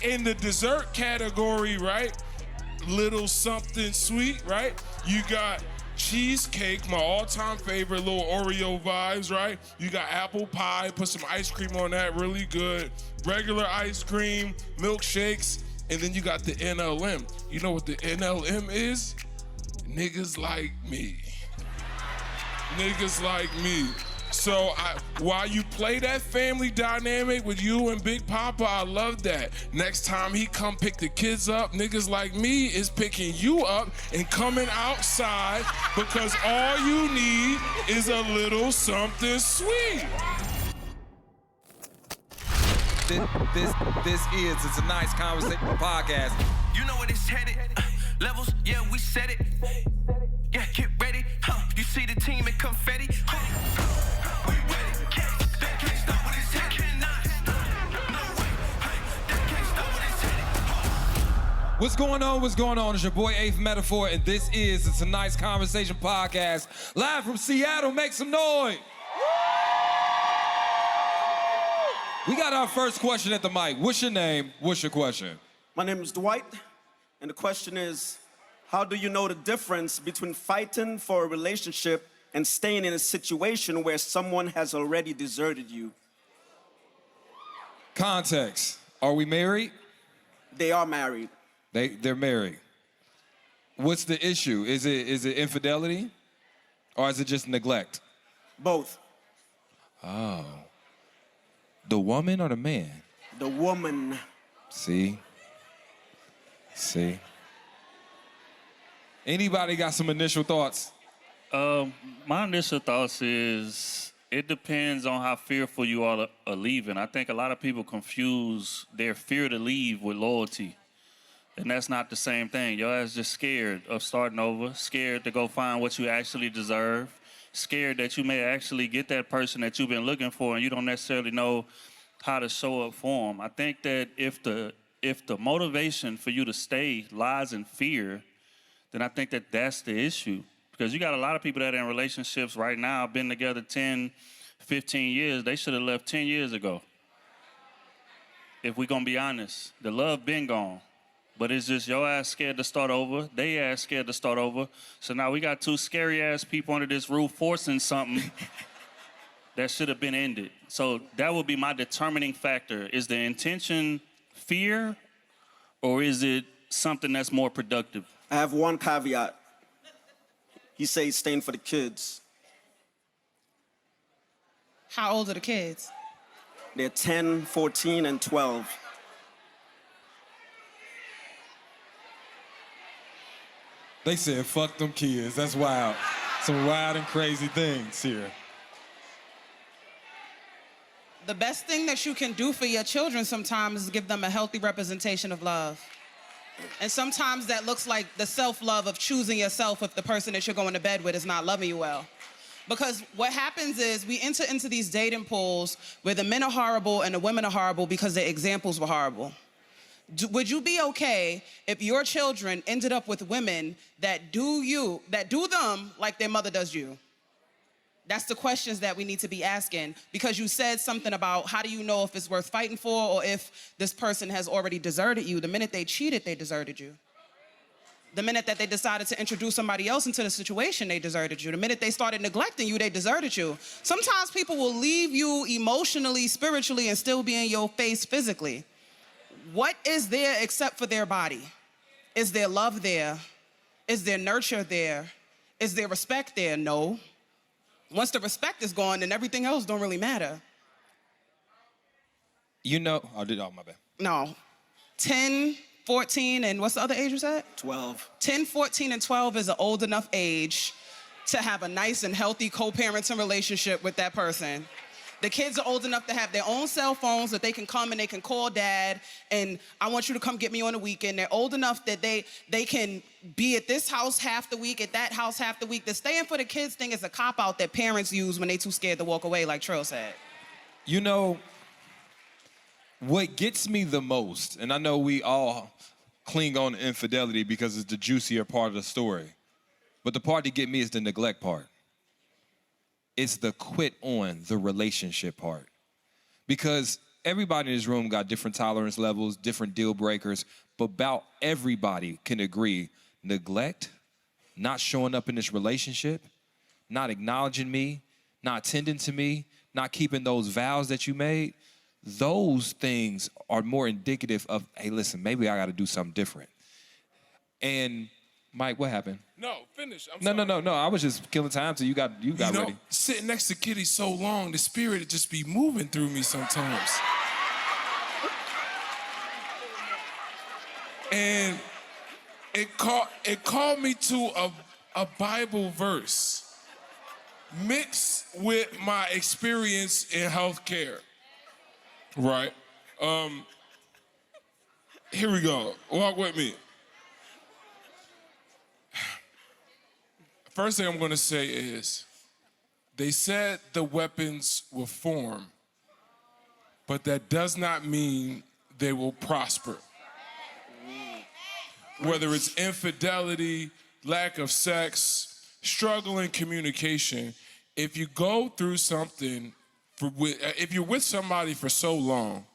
In the dessert category, right? Little something sweet, right? You got cheesecake, my all-time favorite, little Oreo vibes, right? You got apple pie, put some ice cream on that, really good. Regular ice cream, milkshakes, and then you got the NLM. You know what the NLM is? Niggas like me. Niggas like me. So while you play that family dynamic with you and Big Papa, I love that. Next time he come pick the kids up, niggas like me is picking you up and coming outside because all you need is a little something sweet. This is It's a Nice Conversation podcast. You know what it's headed. Levels, yeah, we said it. Yeah, get ready. You see the team in confetti. We ready. They can't stop what it's headed. No way. They can't stop what it's headed. What's going on? What's going on? It's your boy Eighth Metaphor, and this is It's a Nice Conversation podcast, live from Seattle. Make some noise. We got our first question at the mic. What's your name? What's your question? My name is Dwight, and the question is, how do you know the difference between fighting for a relationship and staying in a situation where someone has already deserted you? Context. Are we married? They are married. They're married. What's the issue? Is it infidelity? Or is it just neglect? Both. Oh. The woman or the man? The woman. See? Anybody got some initial thoughts? My initial thoughts is it depends on how fearful you are of leaving. I think a lot of people confuse their fear to leave with loyalty. And that's not the same thing. Your ass just scared of starting over, scared to go find what you actually deserve, scared that you may actually get that person that you've been looking for and you don't necessarily know how to show up for them. I think that if the motivation for you to stay lies in fear, then I think that that's the issue. Because you got a lot of people that are in relationships right now, been together 10, 15 years. They should have left 10 years ago. If we're going to be honest, the love been gone. But it's just your ass scared to start over, they ass scared to start over. So now we got two scary ass people under this roof forcing something that should have been ended. So that would be my determining factor. Is the intention fear or is it something that's more productive? I have one caveat. He says he's staying for the kids. How old are the kids? They're 10, 14, and 12. They said, fuck them kids. That's wild. Some wild and crazy things here. The best thing that you can do for your children sometimes is give them a healthy representation of love. And sometimes that looks like the self-love of choosing yourself if the person that you're going to bed with is not loving you well. Because what happens is we enter into these dating pools where the men are horrible and the women are horrible because their examples were horrible. Would you be okay if your children ended up with women that do them like their mother does you? That's the questions that we need to be asking, because you said something about how do you know if it's worth fighting for or if this person has already deserted you. The minute they cheated, they deserted you. The minute that they decided to introduce somebody else into the situation, they deserted you. The minute they started neglecting you, they deserted you. Sometimes people will leave you emotionally, spiritually, and still be in your face physically. What is there except for their body? Is there love there? Is there nurture there? Is there respect there? No. Once the respect is gone, then everything else don't really matter. You know, my bad. No. 10, 14, and what's the other age you said? 12. 10, 14, and 12 is an old enough age to have a nice and healthy co-parenting relationship with that person. The kids are old enough to have their own cell phones that they can come and they can call dad, and I want you to come get me on the weekend. They're old enough that they can be at this house half the week, at that house half the week. The staying for the kids thing is a cop-out that parents use when they too scared to walk away, like Trill said. You know, what gets me the most, and I know we all cling on to infidelity because it's the juicier part of the story, but the part that get me is the neglect part. It's the quit on the relationship part. Because everybody in this room got different tolerance levels, different deal breakers, but about everybody can agree neglect, not showing up in this relationship, not acknowledging me, not tending to me, not keeping those vows that you made, those things are more indicative of, hey, listen, maybe I got to do something different. And Mike, what happened? No, finish. I'm No, sorry. no. I was just killing time till you got ready. Sitting next to Kitty so long, the spirit just be moving through me sometimes. And it called me to a Bible verse mixed with my experience in healthcare. Right? Here we go. Walk with me. First thing I'm going to say is, they said the weapons will form, but that does not mean they will prosper. Whether it's infidelity, lack of sex, struggle in communication, if you go through something, if you're with somebody for so long,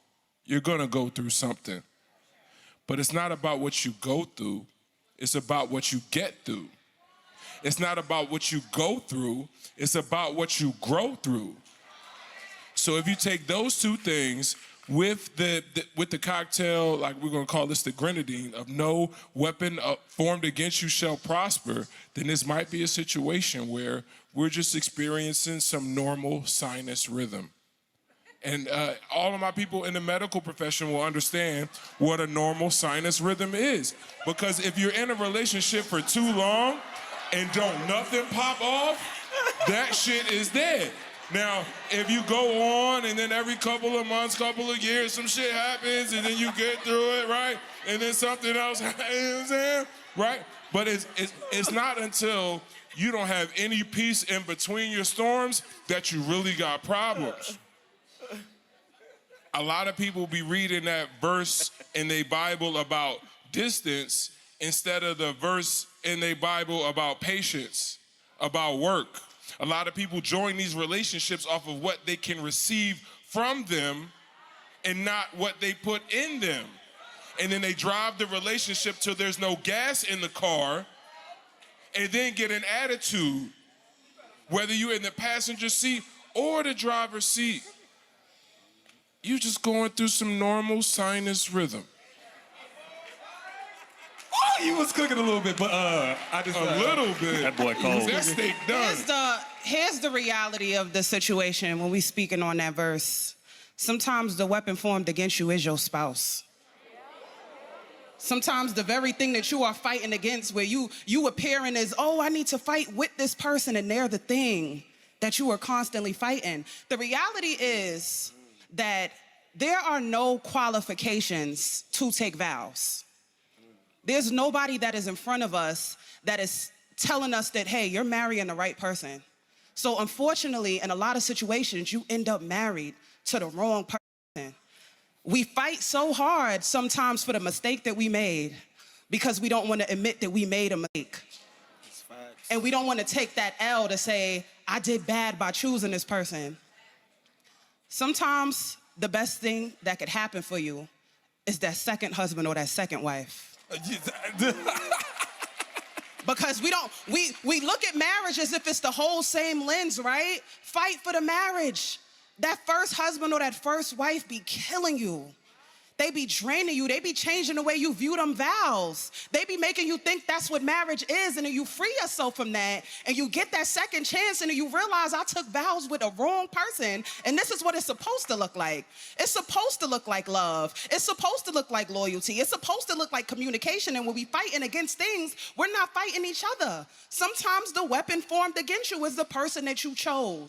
you're going to go through something. But it's not about what you go through, it's about what you get through. It's not about what you go through, it's about what you grow through. So if you take those two things with the cocktail, like we're gonna call this the grenadine, of no weapon formed against you shall prosper, then this might be a situation where we're just experiencing some normal sinus rhythm. And all of my people in the medical profession will understand what a normal sinus rhythm is. Because if you're in a relationship for too long and don't nothing pop off, that shit is dead. Now, if you go on and then every couple of months, couple of years, some shit happens and then you get through it, right? And then something else happens, you know what I'm saying? Right? But it's not until you don't have any peace in between your storms that you really got problems. A lot of people be reading that verse in their Bible about distance instead of the verse in their Bible about patience, about work. A lot of people join these relationships off of what they can receive from them and not what they put in them. And then they drive the relationship till there's no gas in the car and then get an attitude, whether you're in the passenger seat or the driver's seat. You just going through some normal sinus rhythm. Oh, you was cooking a little bit, but I just... A little bit. That boy cold. That steak done. Here's the reality of the situation when we speaking on that verse. Sometimes the weapon formed against you is your spouse. Sometimes the very thing that you are fighting against, where you appearing as, oh, I need to fight with this person, and they're the thing that you are constantly fighting. The reality is that there are no qualifications to take vows. There's nobody that is in front of us that is telling us that, hey, you're marrying the right person. So unfortunately, in a lot of situations, you end up married to the wrong person. We fight so hard sometimes for the mistake that we made because we don't want to admit that we made a mistake. And we don't want to take that L to say, I did bad by choosing this person. Sometimes the best thing that could happen for you is that second husband or that second wife. Because we look at marriage as if it's the whole same lens, right? Fight for the marriage. That first husband or that first wife be killing you. They be draining you. They be changing the way you view them vows. They be making you think that's what marriage is, and then you free yourself from that, and you get that second chance, and then you realize I took vows with a wrong person, and this is what it's supposed to look like. It's supposed to look like love. It's supposed to look like loyalty. It's supposed to look like communication, and when we fighting against things, we're not fighting each other. Sometimes the weapon formed against you is the person that you chose,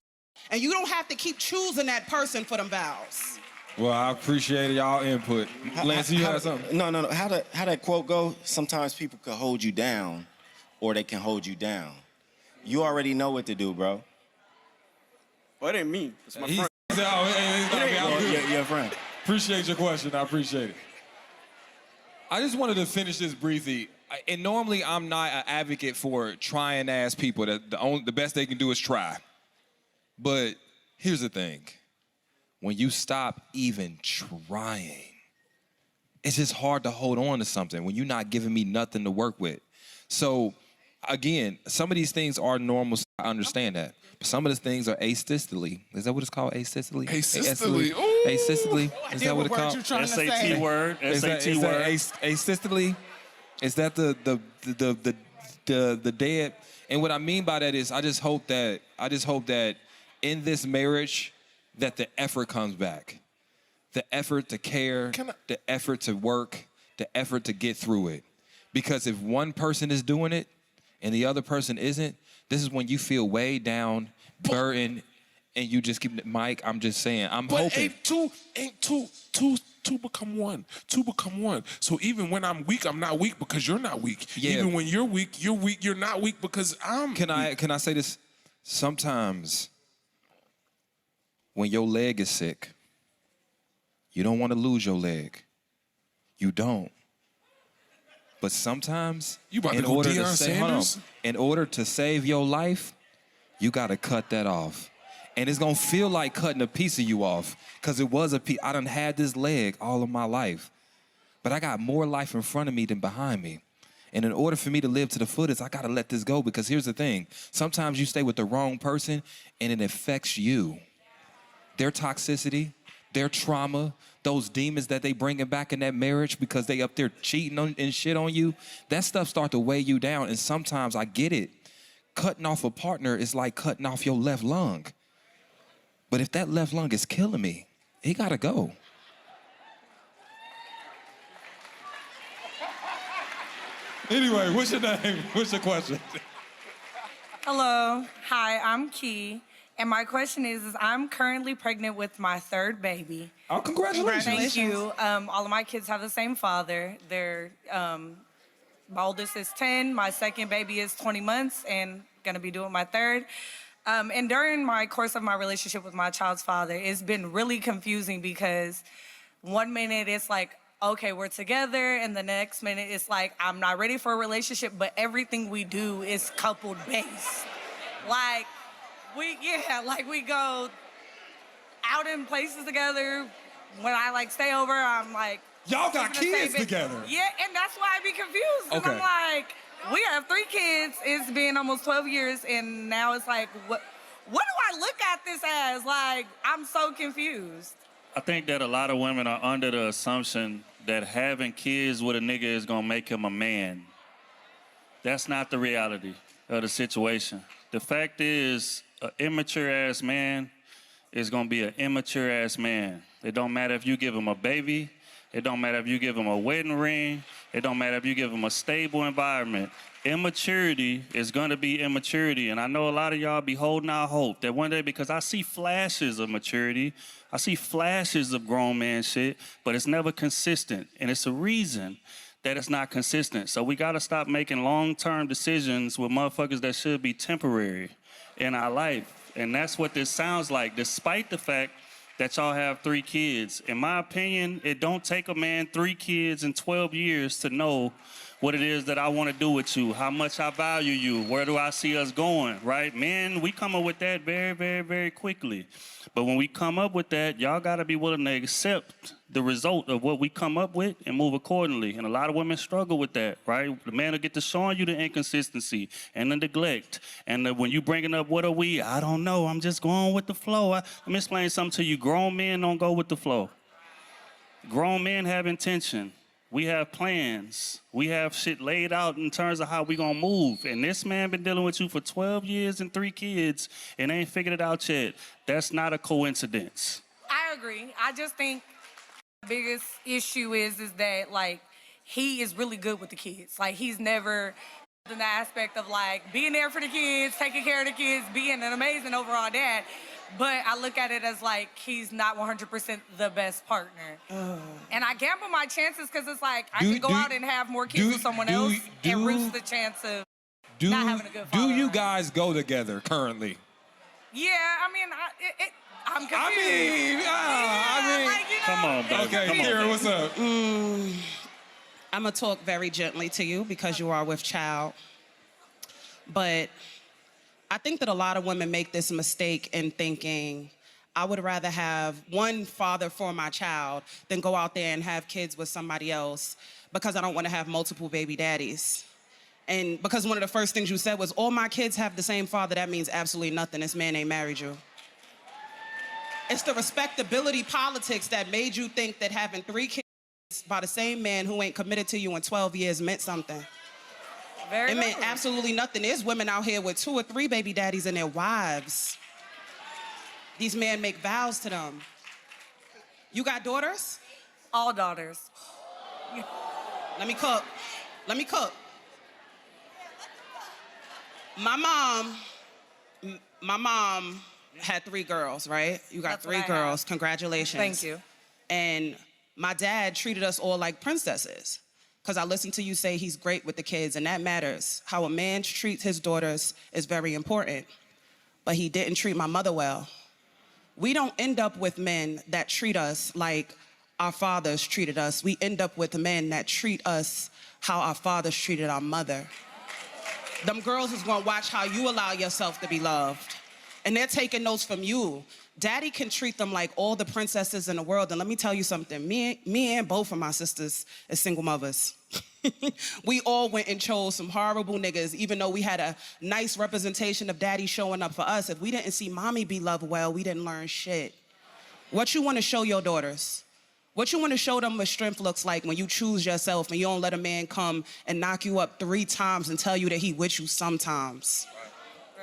and you don't have to keep choosing that person for them vows. Well, I appreciate y'all input. Lance, you had something? No. How that quote go? Sometimes people can hold you down, or they can hold you down. You already know what to do, bro. Well, it ain't me. It's my friend. Your friend. Appreciate your question. I appreciate it. I just wanted to finish this briefly. And normally I'm not an advocate for trying ass people. That the best they can do is try. But here's the thing. when you stop even trying. It's just hard to hold on to something when you're not giving me nothing to work with. So, again, some of these things are normal. I understand that. But some of the things are asystole. Is that what it's called? Asystole? Asystole. Ooh. Asystole? Is that what it's called? SAT word. SAT word. Asystole? Is that the dead? And what I mean by that is I just hope that in this marriage that the effort comes back. The effort to care, the effort to work, the effort to get through it. Because if one person is doing it and the other person isn't, this is when you feel way down, burdened, and you just keep, Mike, I'm just saying, I'm hoping. Ain't two become one. Two become one. So even when I'm weak, I'm not weak because you're not weak. Yeah. Even when you're weak, you're not weak because I'm Can I say this? Sometimes when your leg is sick, you don't want to lose your leg. You don't. But sometimes, You about to go Deion Sanders? In order to save your life, you got to cut that off. And it's going to feel like cutting a piece of you off because it was a piece. I done had this leg all of my life. But I got more life in front of me than behind me. And in order for me to live to the fullest, I got to let this go because here's the thing. Sometimes you stay with the wrong person and it affects you. Their toxicity, their trauma, those demons that they bringing back in that marriage because they up there cheating on, and shit on you, that stuff start to weigh you down. And sometimes I get it. Cutting off a partner is like cutting off your left lung. But if that left lung is killing me, he gotta go. Anyway, what's your name? What's your question? Hello. Hi, I'm Key. And my question is I'm currently pregnant with my third baby. Oh, congratulations. Thank you. All of my kids have the same father. They're, my oldest is 10, my second baby is 20 months, and gonna be doing my third. And during my course of my relationship with my child's father, it's been really confusing because one minute it's like, okay, we're together, and the next minute it's like, I'm not ready for a relationship, but everything we do is coupled based. We go out in places together. When I stay over, I'm like, y'all got kids together. Yeah, and that's why I be confused. 'Cause Okay. I'm like, we have 3 kids. It's been almost 12 years, and now it's like, what do I look at this as? Like, I'm so confused. I think that a lot of women are under the assumption that having kids with a nigga is gonna make him a man. That's not the reality of the situation. The fact is, an immature-ass man is gonna be an immature-ass man. It don't matter if you give him a baby. It don't matter if you give him a wedding ring. It don't matter if you give him a stable environment. Immaturity is gonna be immaturity. And I know a lot of y'all be holding out hope that one day, because I see flashes of maturity, I see flashes of grown man shit, but it's never consistent. And it's a reason that it's not consistent. So we gotta stop making long-term decisions with motherfuckers that should be temporary in our life. And that's what this sounds like, despite the fact that y'all have 3 kids. In my opinion, it don't take a man 3 kids in 12 years to know what it is that I want to do with you, how much I value you, where do I see us going, right? Men, we come up with that very, very, very quickly. But when we come up with that, y'all got to be willing to accept the result of what we come up with and move accordingly. And a lot of women struggle with that, right? The man will get to showing you the inconsistency and the neglect. And when you bringing up, what are we? I don't know. I'm just going with the flow. Let me explain something to you. Grown men don't go with the flow. Grown men have intention. We have plans. We have shit laid out in terms of how we gonna move. And this man been dealing with you for 12 years and 3 kids and ain't figured it out yet. That's not a coincidence. I agree. I just think the biggest issue is that, he is really good with the kids. He's never in the aspect of, being there for the kids, taking care of the kids, being an amazing overall dad. But I look at it as, he's not 100% the best partner. And I gamble my chances because it's I could go out and have more kids with someone else and risk the chance of not having a good father. Do you guys go together currently? Yeah, I'm confused. Come on, baby. Okay, Kira, what's up? I'm going to talk very gently to you because you are with child. But I think that a lot of women make this mistake in thinking, I would rather have one father for my child than go out there and have kids with somebody else because I don't want to have multiple baby daddies. And because one of the first things you said was, all my kids have the same father, that means absolutely nothing. This man ain't married you. It's the respectability politics that made you think that having 3 kids by the same man who ain't committed to you in 12 years meant something. Very It meant true. absolutely nothing. There's women out here with 2 or 3 baby daddies and their wives. These men make vows to them. You got daughters? All daughters. Let me cook. My mom had 3 girls, right? You got That's what 3 I have. girls. Congratulations. Thank you. And my dad treated us all like princesses. Because I listened to you say he's great with the kids, and that matters. How a man treats his daughters is very important. But he didn't treat my mother well. We don't end up with men that treat us like our fathers treated us. We end up with men that treat us how our fathers treated our mother. Them girls is gonna watch how you allow yourself to be loved. And they're taking notes from you. Daddy can treat them like all the princesses in the world. And let me tell you something, me and both of my sisters as single mothers. We all went and chose some horrible niggas, even though we had a nice representation of daddy showing up for us. If we didn't see mommy be loved well, we didn't learn shit. What you wanna show your daughters? What you wanna show them what strength looks like when you choose yourself and you don't let a man come and knock you up 3 times and tell you that he with you sometimes.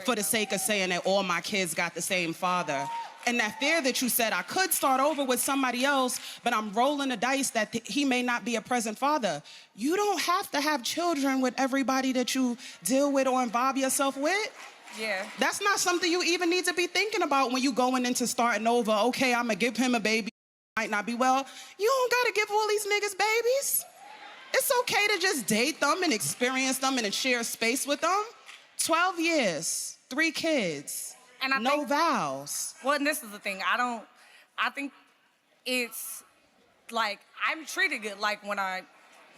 For the sake of saying that all my kids got the same father. And that fear that you said, I could start over with somebody else, but I'm rolling the dice that he may not be a present father. You don't have to have children with everybody that you deal with or involve yourself with. Yeah. That's not something you even need to be thinking about when you going into starting over. Okay, I'm gonna give him a baby, might not be well. You don't gotta give all these niggas babies. It's okay to just date them and experience them and share space with them. 12 years, 3 kids. And I no think- vows. Well, and this is the thing. I think it's like I'm treated good. Like when I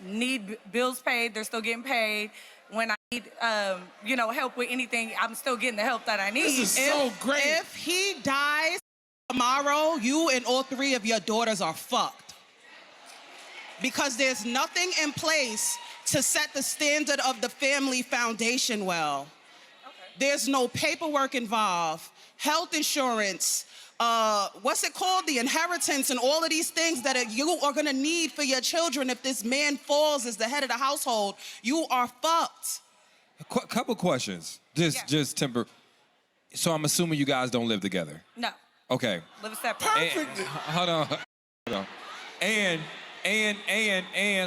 need bills paid, they're still getting paid. When I need, help with anything, I'm still getting the help that I need. This is so great. If he dies tomorrow, you and all 3 of your daughters are fucked. Because there's nothing in place to set the standard of the family foundation well. There's no paperwork involved, health insurance, what's it called? The inheritance and all of these things that you are gonna need for your children if this man falls as the head of the household. You are fucked. Couple questions. Just temper. So I'm assuming you guys don't live together. No, Okay. live separate. Perfect. Hold on. And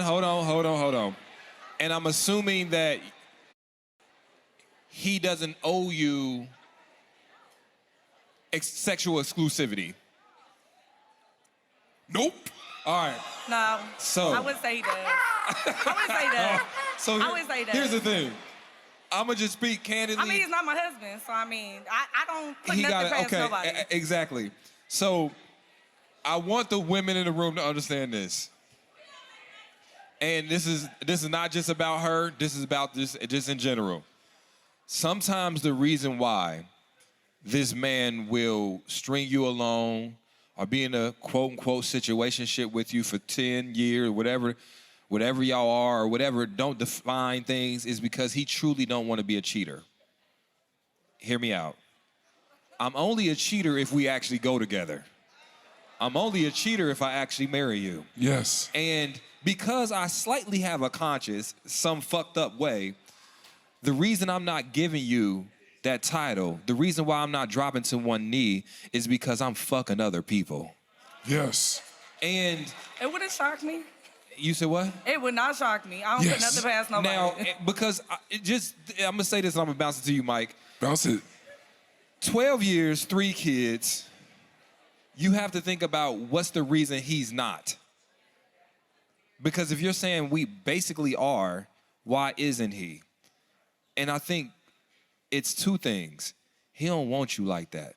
hold on. And I'm assuming that he doesn't owe you sexual exclusivity. Nope. All right. No, So- I would say he does. So I would say that. Here's the thing. I'm gonna just speak candidly. I mean, he's not my husband, so I mean, I don't put He nothing got it. past Okay, nobody. exactly. So I want the women in the room to understand this. And this is not just about her. This is about just in general. Sometimes the reason why this man will string you along or be in a quote-unquote situationship with you for 10 years, whatever y'all are or whatever, don't define things, is because he truly don't want to be a cheater. Hear me out. I'm only a cheater if we actually go together. I'm only a cheater if I actually marry you. Yes. And because I slightly have a conscience, some fucked up way, the reason I'm not giving you that title, the reason why I'm not dropping to one knee is because I'm fucking other people. Yes. And It wouldn't shock me. you said what? It would not shock me. I don't put Yes. nothing past nobody. Now, because I'm gonna say this and I'm gonna bounce it to you, Mike. Bounce it. 12 years, 3 kids, you have to think about what's the reason he's not. Because if you're saying we basically are, why isn't he? And I think it's 2 things. He don't want you like that.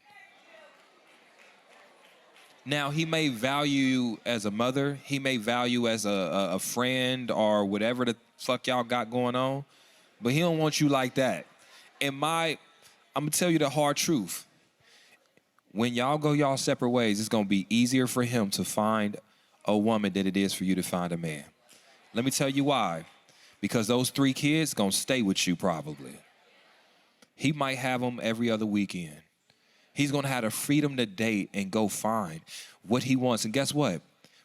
Now, he may value you as a mother. He may value you as a friend or whatever the fuck y'all got going on. But he don't want you like that. And I'm going to tell you the hard truth. when y'all go y'all separate ways, it's gonna be easier for him to find a woman than it is for you to find a man. Let me tell you why. Because those 3 kids gonna stay with you probably. He might have them every other weekend. He's gonna have the freedom to date and go find what he wants. And guess what?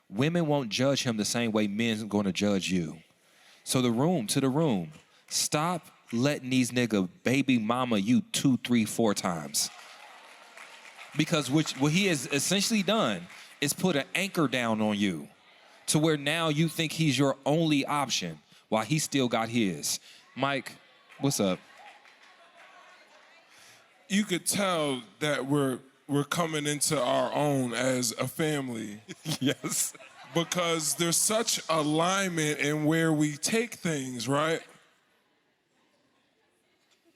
Women won't judge him the same way men's gonna judge you. So the room. Stop letting these nigga baby mama you 2, 3, 4 times. Because what he has essentially done is put an anchor down on you to where now you think he's your only option while he still got his. Mike, what's up? You could tell that we're coming into our own as a family. Yes. Because there's such alignment in where we take things, right?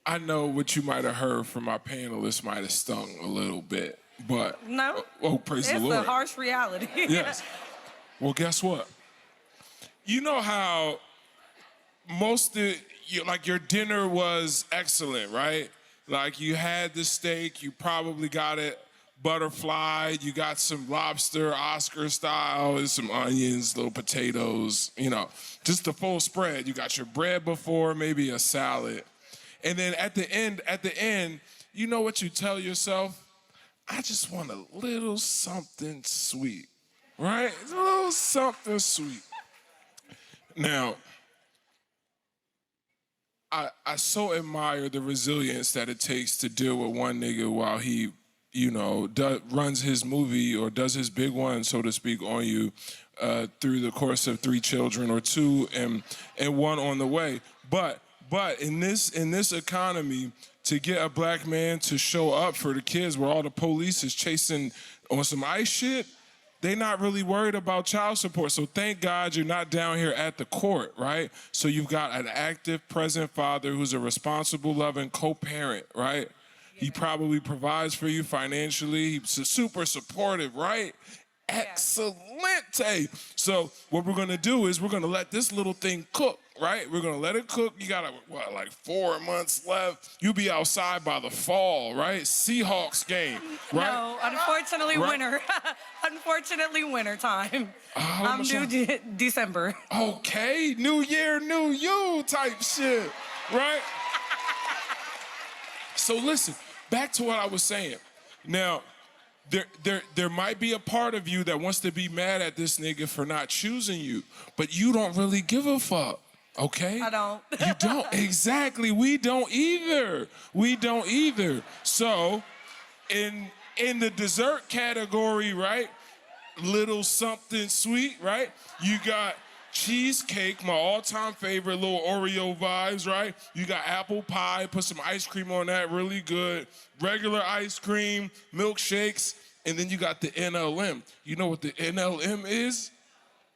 I know what you might have heard from my panelists might have stung a little bit, but No. Oh, praise the Lord. It's a harsh reality. Yes. Well, guess what? You know how your dinner was excellent, right? Like you had the steak, you probably got it butterfly, you got some lobster, Oscar style, and some onions, little potatoes, just the full spread. You got your bread before, maybe a salad. And then at the end, you know what you tell yourself? I just want a little something sweet, right? A little something sweet. Now, I so admire the resilience that it takes to deal with one nigga while he, runs his movie or does his big one, so to speak, on you through the course of 3 children or 2 and 1 on the way. But in this economy, to get a black man to show up for the kids where all the police is chasing on some ice shit, they not really worried about child support. So thank God you're not down here at the court, right? So you've got an active, present father who's a responsible, loving co-parent, right? He probably provides for you financially. He's super supportive, right? Excellente. So what we're gonna do is we're gonna let this little thing cook, right? We're gonna let it cook. You got like 4 months left. You'll be outside by the fall, right? Seahawks game, right? No, unfortunately, Right. winter. Unfortunately, winter time. I'm much due December. Okay, new year, new you type shit, right? So listen, back to what I was saying. Now, there might be a part of you that wants to be mad at this nigga for not choosing you, but you don't really give a fuck, okay? I don't. You don't, exactly. We don't either. So, in the dessert category, right? Little something sweet, right? You got cheesecake, my all-time favorite, little Oreo vibes, right? You got apple pie, put some ice cream on that, really good. Regular ice cream, milkshakes, and then you got the NLM. You know what the NLM is?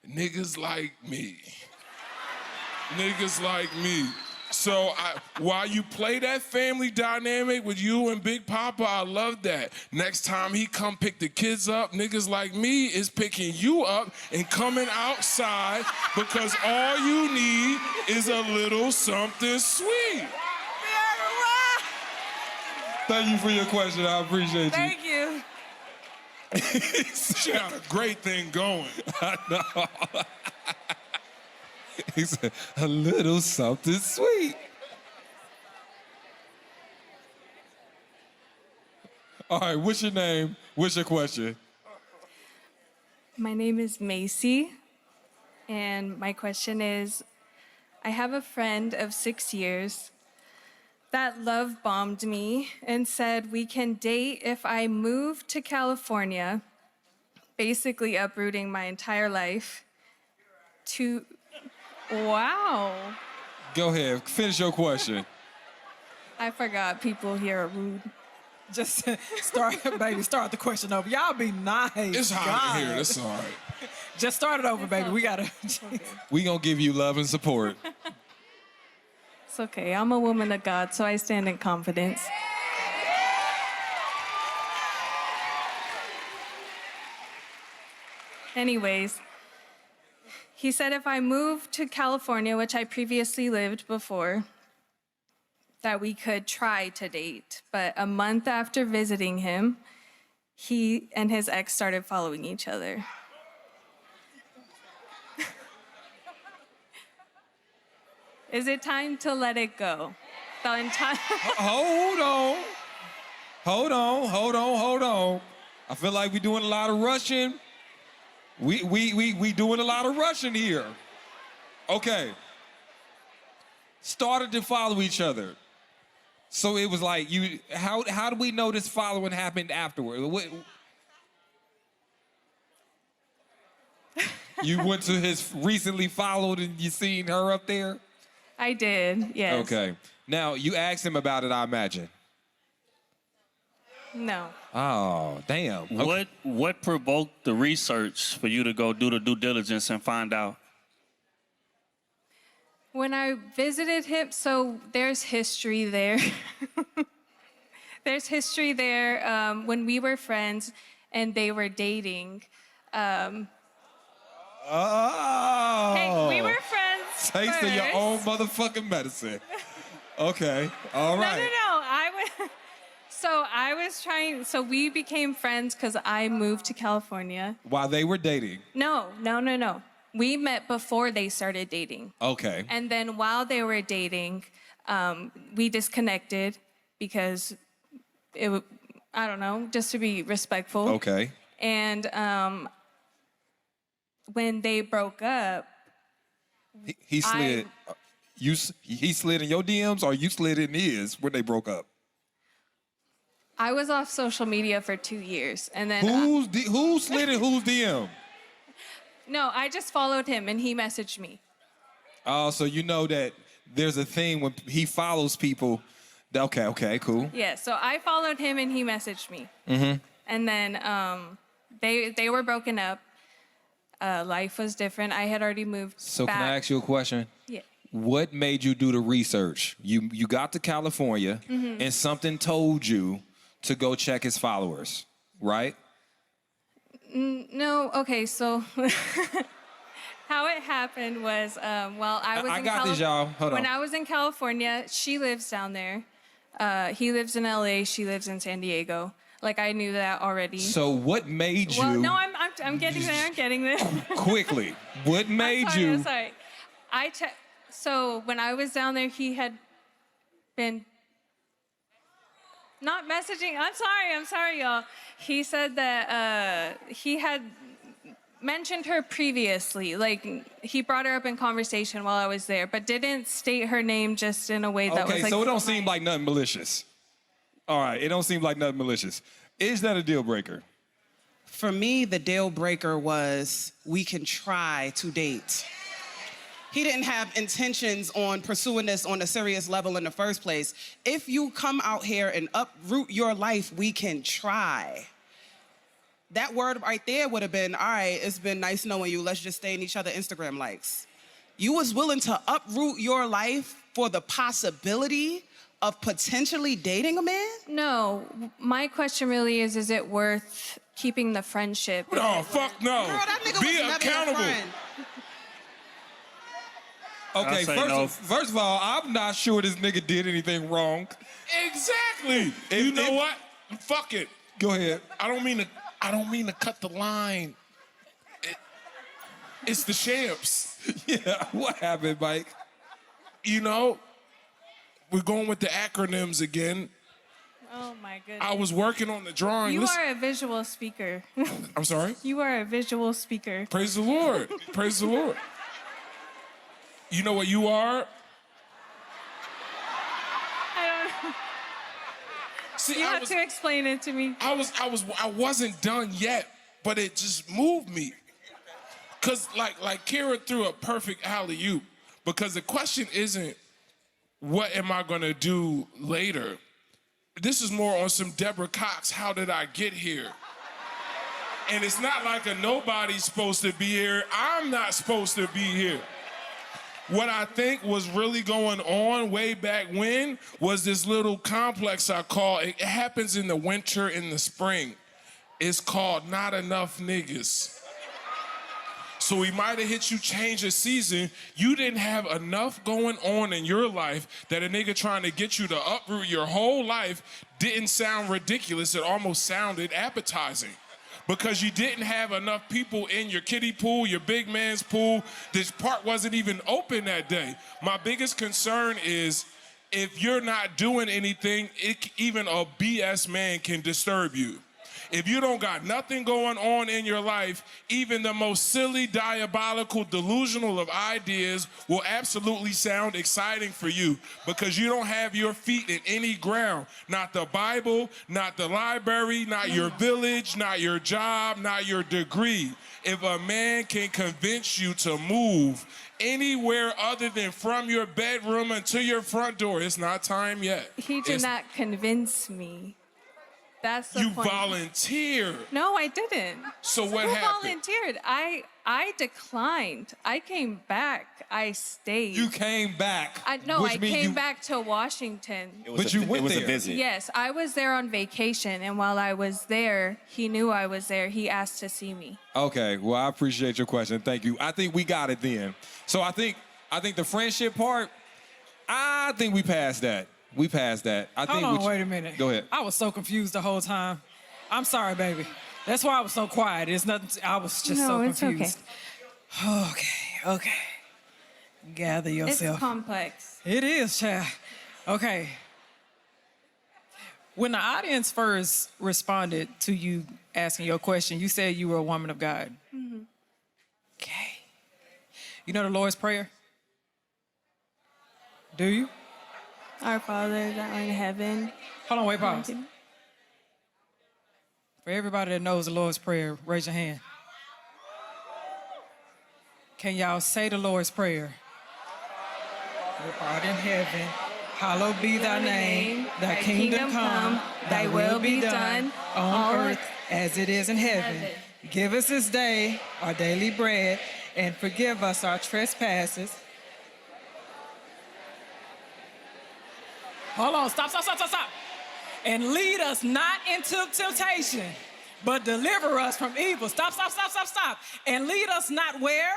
Niggas like me. Niggas like me. So while you play that family dynamic with you and Big Papa, I love that. Next time he come pick the kids up, niggas like me is picking you up and coming outside because all you need is a little something sweet. Thank you for your question. I appreciate you. Thank you. She got a great thing going. I know. He said, a little something sweet. All right, what's your name? What's your question? My name is Macy, and my question is, I have a friend of 6 years that love bombed me and said we can date if I move to California, basically uprooting my entire life to... Wow. Go ahead, finish your question. I forgot people here are rude. Just start the question over. Y'all be nice. It's hot in here, that's all right. Just start it over, baby. We gotta. We gonna give you love and support. It's okay, I'm a woman of God, so I stand in confidence. Anyways, he said if I moved to California, which I previously lived before, that we could try to date. But a month after visiting him, he and his ex started following each other. Is it time to let it go? The entire Hold on. I feel like we're doing a lot of rushing. We doing a lot of rushing here. Okay. Started to follow each other. So it was like how do we know this following happened afterward? You went to his recently followed and you seen her up there? I did, yes. Okay. Now you asked him about it, I imagine. No. Oh, damn. Okay. What provoked the research for you to go do the due diligence and find out? When I visited him, so there's history there. There's history there when we were friends and they were dating. Hey, we were friends Taste of your own motherfucking medicine. Okay, all right. No. I was trying, so we became friends because I moved to California. While they were dating? No. We met before they started dating. Okay. And then while they were dating, we disconnected because I don't know, just to be respectful. Okay. And when they broke up, he slid. He slid in your DMs, or you slid in his when they broke up? I was off social media for 2 years, and then who slid in whose DM? No, I just followed him, and he messaged me. Oh, so you know that there's a thing when he follows people. Okay, cool. Yeah, so I followed him, and he messaged me. Mm-hmm. And then they were broken up. Life was different. I had already moved So back. can I ask you a question? Yeah. What made you do the research? You got to California, Mhm. and something told you to go check his followers, right? No, okay, so how it happened was while I was I in got this, y'all. Hold when on. I was in California, she lives down there. He lives in LA, she lives in San Diego. Like, I knew that already. So what made you? Well, no, I'm getting there. I'm getting there. Quickly, what made you? I'm sorry. So when I was down there, he had been not messaging. I'm sorry, y'all. He said that he had mentioned her previously. Like, he brought her up in conversation while I was there, but didn't state her name just in a way that was like. Okay, so it don't seem like nothing malicious. All right, it don't seem like nothing malicious. Is that a deal breaker? For me, the deal breaker was we can try to date. He didn't have intentions on pursuing this on a serious level in the first place. If you come out here and uproot your life, we can try. That word right there would have been, all right, it's been nice knowing you. Let's just stay in each other Instagram likes. You was willing to uproot your life for the possibility of potentially dating a man? No, my question really is it worth keeping the friendship? No, fuck no. Girl, that nigga Be was never your accountable. friend. Okay, I say no. first of all, I'm not sure this nigga did anything wrong. Exactly. You know what? Fuck it. Go ahead. I don't mean to cut the line. It's the champs. Yeah, what happened, Mike? You know, we're going with the acronyms again. Oh my goodness. I was working on the drawing. You Listen- are a visual speaker. I'm sorry? You are a visual speaker. Praise the Lord. Praise the Lord. You know what you are? I don't know. See, You have to explain it to me. I wasn't done yet, but it just moved me. Cause like Kira threw a perfect alley-oop. Because the question isn't, what am I gonna do later? This is more on some Deborah Cox, how did I get here? And it's not like a nobody's supposed to be here. I'm not supposed to be here. What I think was really going on way back when was this little complex I call, it happens in the winter, in the spring. It's called Not Enough Niggas. So he might have hit you change of season. You didn't have enough going on in your life that a nigga trying to get you to uproot your whole life didn't sound ridiculous. It almost sounded appetizing. Because you didn't have enough people in your kiddie pool, your big man's pool. This part wasn't even open that day. My biggest concern is if you're not doing anything, even a BS man can disturb you. If you don't got nothing going on in your life, even the most silly, diabolical, delusional of ideas will absolutely sound exciting for you because you don't have your feet in any ground. Not the Bible, not the library, not your village, not your job, not your degree. If a man can convince you to move anywhere other than from your bedroom until your front door, it's not time yet. He did not convince me. That's the You point. volunteered. No, I didn't. So what Who happened? volunteered? I declined. I came back. I stayed. You came back. I came back to Washington. It was But a, you went it was there. a visit. Yes, I was there on vacation, and while I was there, he knew I was there. He asked to see me. Okay, well, I appreciate your question. Thank you. I think we got it then. So I think the friendship part, I think we passed that. We passed that. Hold on, wait a minute. Go ahead. I was so confused the whole time. I'm sorry, baby. That's why I was so quiet. It's nothing. I was just so No, it's confused. Okay. Gather yourself. It's complex. It is, child. Okay. When the audience first responded to you asking your question, you said you were a woman of God. Mm-hmm. Okay. You know the Lord's Prayer? Do you? Our Father that art in heaven. Hold on, wait, pause. For everybody that knows the Lord's Prayer, raise your hand. Can y'all say the Lord's Prayer? Who art in heaven, hallowed be thy name, thy kingdom come, thy will be done on earth as it is in heaven. Give us this day our daily bread, and forgive us our trespasses. Hold on, stop. And lead us not into temptation, but deliver us from evil. Stop. And lead us not where?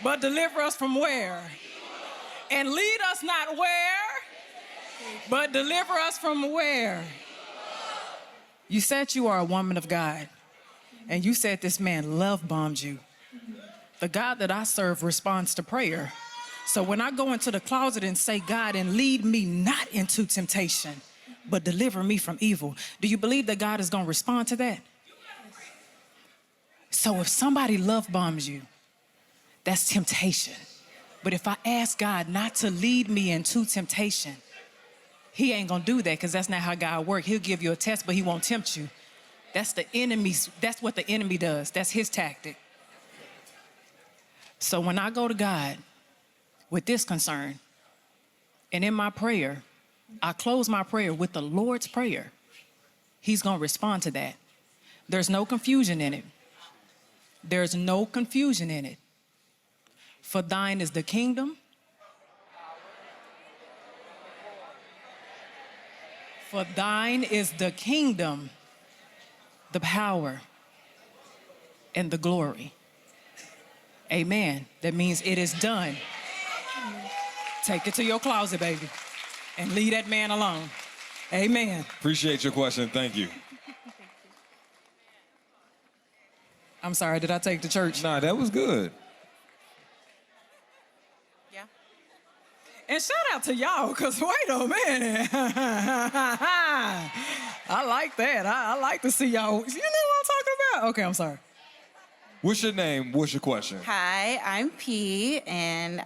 But deliver us from where? And lead us not where? But deliver us from where? You said you are a woman of God, and you said this man love bombed you. The God that I serve responds to prayer. So when I go into the closet and say, God, and lead me not into temptation, but deliver me from evil, do you believe that God is going to respond to that? So if somebody love bombs you, that's temptation. But if I ask God not to lead me into temptation, he ain't going to do that because that's not how God works. He'll give you a test, but he won't tempt you. That's what the enemy does. That's his tactic. So when I go to God with this concern, and in my prayer, I close my prayer with the Lord's Prayer, he's going to respond to that. There's no confusion in it. There's no confusion in it. For thine is the kingdom. For thine is the kingdom, the power, and the glory. Amen. That means it is done. Take it to your closet, baby, and leave that man alone. Amen. Appreciate your question. Thank you. I'm sorry, did I take the church? Nah, that was good. Yeah. And shout out to y'all, because wait a minute. I like that. I like to see y'all. You know what I'm talking about? Okay, I'm sorry. What's your name? What's your question? Hi, I'm P, and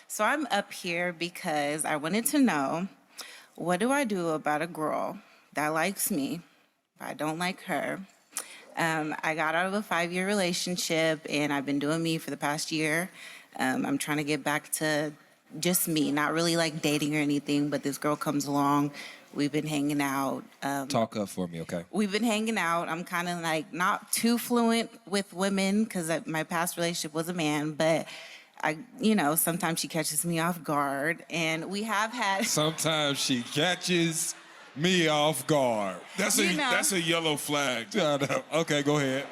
so I'm up here because I wanted to know, what do I do about a girl that likes me, but I don't like her? I got out of a 5-year relationship, and I've been doing me for the past year. I'm trying to get back to just me, not really like dating or anything, but this girl comes along. We've been hanging out. Talk up for me, okay? We've been hanging out. I'm kind of like not too fluent with women because my past relationship was a man, but sometimes she catches me off guard, and we have had. Sometimes she catches me off guard. That's You know. that's a yellow flag. Okay, go ahead.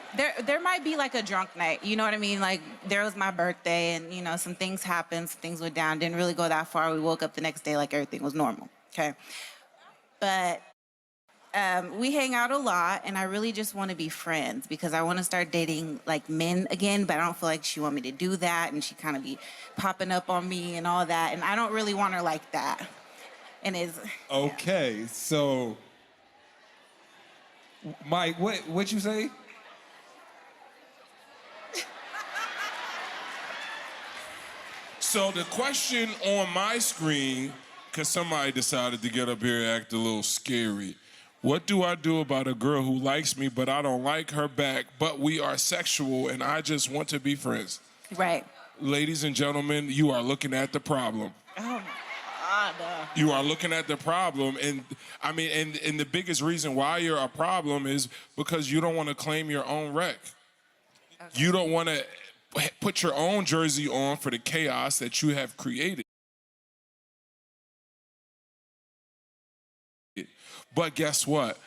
There might be like a drunk night, you know what I mean? Like there was my birthday and, you know, some things happened, some things went down, didn't really go that far. We woke up the next day like everything was normal, okay? But we hang out a lot and I really just want to be friends because I want to start dating like men again, but I don't feel like she want me to do that and she kind of be popping up on me and all that. And I don't really want her like that. And it's... Okay, so Mike, what you say? So the question on my screen, because somebody decided to get up here and act a little scary. What do I do about a girl who likes me, but I don't like her back, but we are sexual and I just want to be friends? Right. Ladies and gentlemen, you are looking at the problem. Oh my God. You are looking at the problem, and I mean, and the biggest reason why you're a problem is because you don't want to claim your own wreck. Okay. You don't want to put your own jersey on for the chaos that you have created. But guess what?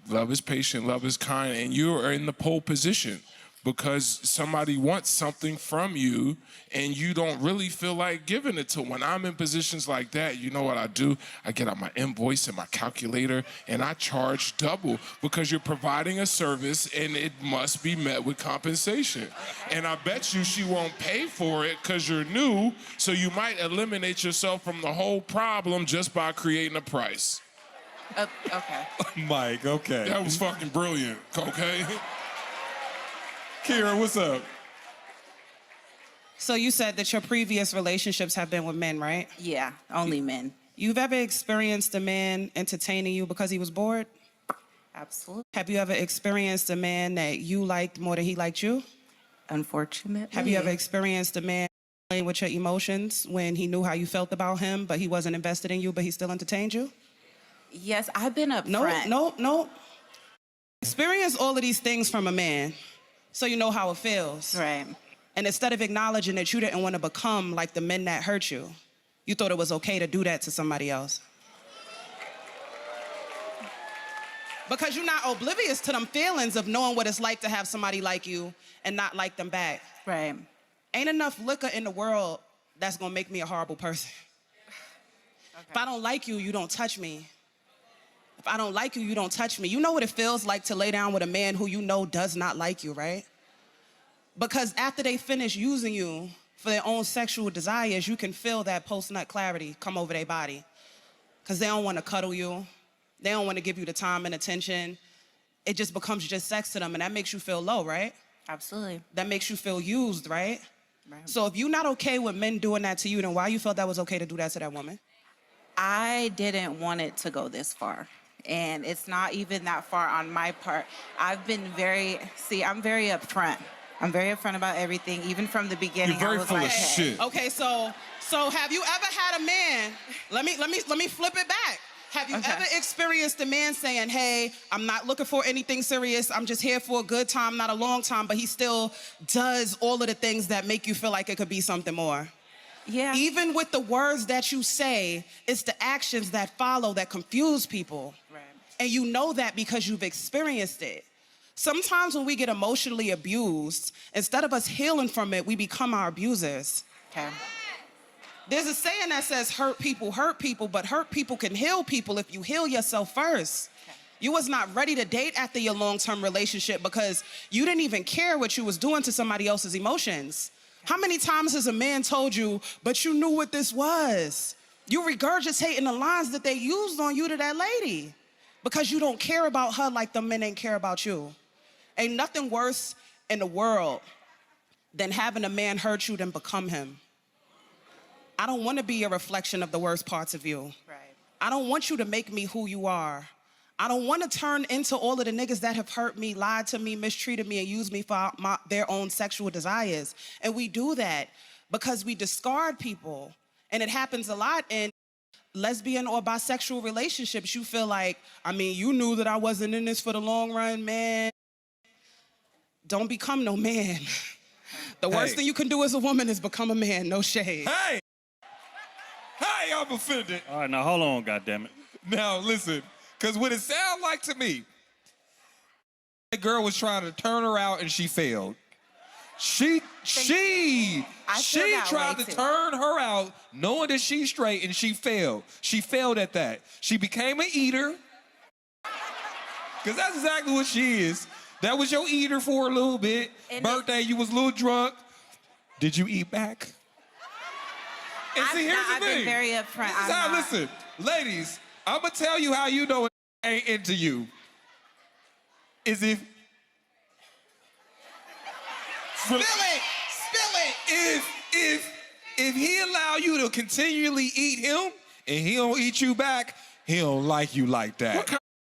Love is patient, love is kind, and you are in the pole position because somebody wants something from you and you don't really feel like giving it to them. When I'm in positions like that, you know what I do? I get out my invoice and my calculator and I charge double because you're providing a service and it must be met with compensation. And I bet you she won't pay for it because you're new, so you might eliminate yourself from the whole problem just by creating a price. Okay. Mike, okay. That was fucking brilliant, okay? Kira, what's up? So you said that your previous relationships have been with men, right? Yeah, only men. You've ever experienced a man entertaining you because he was bored? Absolutely. Have you ever experienced a man that you liked more than he liked you? Unfortunately. Have you ever experienced a man playing with your emotions when he knew how you felt about him, but he wasn't invested in you, but he still entertained you? Yes, I've been upfront. No. Experience all of these things from a man so you know how it feels. Right. And instead of acknowledging that you didn't want to become like the men that hurt you, you thought it was okay to do that to somebody else. Because you're not oblivious to them feelings of knowing what it's like to have somebody like you and not like them back. Right. Ain't enough liquor in the world that's gonna make me a horrible person. Okay. If I don't like you, you don't touch me. If I don't like you, you don't touch me. You know what it feels like to lay down with a man who you know does not like you, right? Because after they finish using you for their own sexual desires, you can feel that post-nut clarity come over their body. Because they don't want to cuddle you. They don't want to give you the time and attention. It just becomes just sex to them, and that makes you feel low, right? Absolutely. That makes you feel used, right? Right. So if you're not okay with men doing that to you, then why you felt that was okay to do that to that woman? I didn't want it to go this far. And it's not even that far on my part. I've been I'm very upfront. I'm very upfront about everything, even from the beginning. You're very full of shit. Okay, so have you ever had a man? Let me flip it back. Have you ever experienced a man saying, "Hey, I'm not looking for anything serious. I'm just here for a good time, not a long time," but he still does all of the things that make you feel like it could be something more? Yeah. Even with the words that you say, it's the actions that follow that confuse people. Right. And you know that because you've experienced it. Sometimes when we get emotionally abused, instead of us healing from it, we become our abusers. Okay. There's a saying that says hurt people, but hurt people can heal people if you heal yourself first. Okay. You was not ready to date after your long-term relationship because you didn't even care what you was doing to somebody else's emotions. How many times has a man told you, but you knew what this was? You regurgitating the lines that they used on you to that lady because you don't care about her like the men ain't care about you. Ain't nothing worse in the world than having a man hurt you than become him. I don't want to be a reflection of the worst parts of you. Right. I don't want you to make me who you are. I don't want to turn into all of the niggas that have hurt me, lied to me, mistreated me, and used me for their own sexual desires. And we do that because we discard people. And it happens a lot in lesbian or bisexual relationships. You feel like, you knew that I wasn't in this for the long run, man. Don't become no man. The worst thing you can do as a woman is become a man, no shade. Hey, I'm offended. All right, now hold on, goddammit. Now, listen. Because what it sounded like to me, that girl was trying to turn her out and she failed. She I feel that tried way to too. turn her out knowing that she's straight and she failed. She failed at that. She became an eater. Because that's exactly what she is. That was your eater for a little bit. And Birthday, you was a little drunk. Did you eat back? And see, here's the I've been thing. very upfront. This is I'm how, not. listen, ladies, I'm going to tell you how you know it ain't into you. Is if... Spill it! If he allow you to continually eat him and he don't eat you back, he don't like you like that.